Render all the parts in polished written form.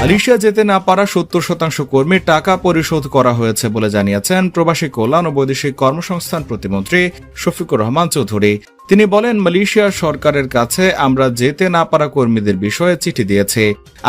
Malaysia যেতে না পারা 70% কর্মীর টাকা পরিশোধ করা হয়েছে বলে জানিয়েছেন প্রবাসী কল্যাণ ও বৈদেশিক কর্মসংস্থান প্রতিমন্ত্রী শফিকুর রহমান চৌধুরী। তিনি বলেন, মালয়েশিয়া সরকারের কাছে আমরা যেতে না পারা কর্মীদের বিষয়ে চিঠি দিয়েছি।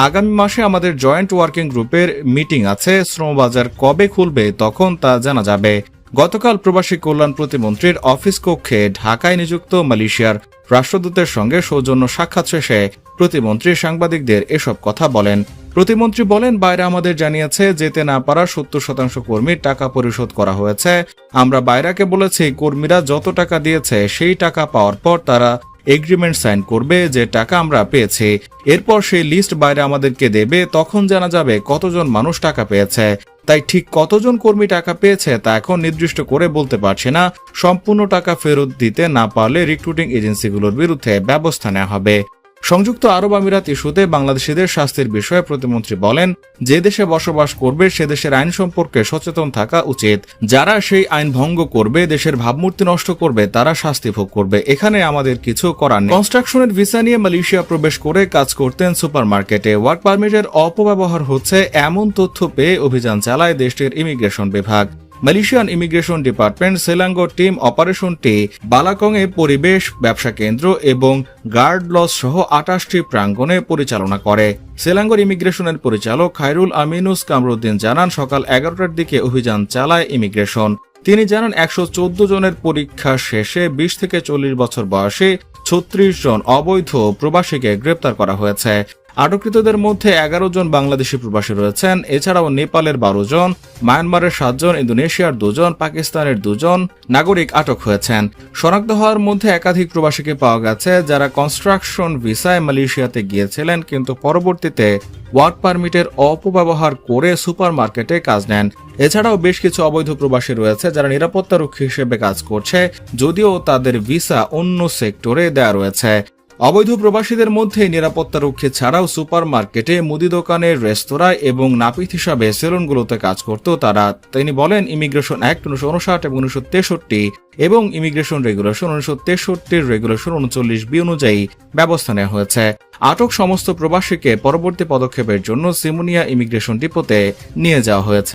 আগামী মাসে আমাদের জয়েন্ট ওয়ার্কিং গ্রুপের মিটিং আছে। শ্রমবাজার কবে খুলবে তখন তা জানা যাবে। গতকাল প্রবাসী কল্যাণ প্রতিমন্ত্রীর অফিস কক্ষে ঢাকায় নিযুক্ত মালয়েশিয়ার রাষ্ট্রদূতের সঙ্গে সৌজন্য সাক্ষাৎ শেষে প্রতিমন্ত্রী সাংবাদিকদের এসব কথা বলেন। প্রতিমন্ত্রী বলেন, বাইরে আমাদের জানিয়েছে যেতে না পারা 70% কর্মীর টাকা পরিশোধ করা হয়েছে। আমরা বাইরাকে বলেছি কর্মীরা যত টাকা দিয়েছে সেই টাকা পাওয়ার পর তারা এগ্রিমেন্ট সাইন করবে যে টাকা আমরা পেয়েছি। এরপর সেই লিস্ট বাইরে আমাদেরকে দেবে, তখন জানা যাবে কতজন মানুষ টাকা পেয়েছে। তাই ঠিক কতজন কর্মী টাকা পেয়েছে তা এখন নির্দিষ্ট করে বলতে পারছি না। সম্পূর্ণ টাকা ফেরত দিতে না পারলে রিক্রুটিং এজেন্সিগুলোর বিরুদ্ধে ব্যবস্থা নেওয়া হবে। সংযুক্ত আরব আমিরাত ইস্যুতে বাংলাদেশিদের শাস্তির বিষয়ে প্রতিমন্ত্রী বলেন, যে দেশে বসবাস করবে সে দেশের আইন সম্পর্কে সচেতন থাকা উচিত। যারা সেই আইন ভঙ্গ করবে, দেশের ভাবমূর্তি নষ্ট করবে, তারা শাস্তি ভোগ করবে। এখানে আমাদের কিছু করার নেই। কনস্ট্রাকশনের ভিসা নিয়ে মালয়েশিয়া প্রবেশ করে কাজ করতেন সুপারমার্কেটে। ওয়ার্ক পারমিটের অপব্যবহার হচ্ছে এমন তথ্য পেয়ে অভিযান চালায় দেশটির ইমিগ্রেশন বিভাগ। মালয়েশিয়ান ইমিগ্রেশন ডিপার্টমেন্ট সেলাঙ্গো টিম অপারেশনটি বালাকংয়ে পরিবেশ, ব্যবসা কেন্দ্র এবং গার্ড লজ সহ 28টি প্রাঙ্গণে পরিচালনা করে। সেলাঙ্গোর ইমিগ্রেশনের পরিচালক খায়রুল আমিনুস কামরুদ্দিন জানান, সকাল 11টার দিকে অভিযান চালায় ইমিগ্রেশন। তিনি জানান, 114 জনের পরীক্ষা শেষে 20 থেকে 40 বছর বয়সী 36 জন অবৈধ প্রবাসীকে গ্রেপ্তার করা হয়েছে। আটককৃতদের মধ্যে 11 জন বাংলাদেশি প্রবাসী রয়েছেন। এছাড়াও নেপালের 12 জন, মায়ানমারের 7 জন, ইন্দোনেশিয়ার 2 জন, পাকিস্তানের 2 জন নাগরিক আটক হয়েছেন। শনাক্ত হওয়ার মধ্যে একাধিক প্রবাসীকে পাওয়া গেছে যারা কনস্ট্রাকশন ভিসায় মালয়েশিয়াতে গিয়েছিলেন কিন্তু পরবর্তীতে ওয়ার্ক পারমিটের অপব্যবহার করে সুপারমার্কেটে কাজ নেন। এছাড়াও বেশ কিছু অবৈধ প্রবাসী রয়েছে যারা নিরাপত্তারক্ষী হিসেবে কাজ করছে, যদিও তাদের ভিসা অন্য সেক্টরে দেয়া রয়েছে। অবৈধ প্রবাসীদের মধ্যে নিরাপত্তারক্ষী ছাড়াও সুপারমার্কেটে, মুদি দোকানে, রেস্তোরাঁ এবং নাপিত হিসাবে সেলুনগুলোতে কাজ করত তারা। তিনি বলেন, ইমিগ্রেশন অ্যাক্ট 1959 এবং 1963 এবং ইমিগ্রেশন রেগুলেশন 1963 রেগুলেশন 39B অনুযায়ী ব্যবস্থা নেওয়া হয়েছে। আটক সমস্ত প্রবাসীকে পরবর্তী পদক্ষেপের জন্য সিমোনিয়া ইমিগ্রেশন ডিপোতে নিয়ে যাওয়া হয়েছে।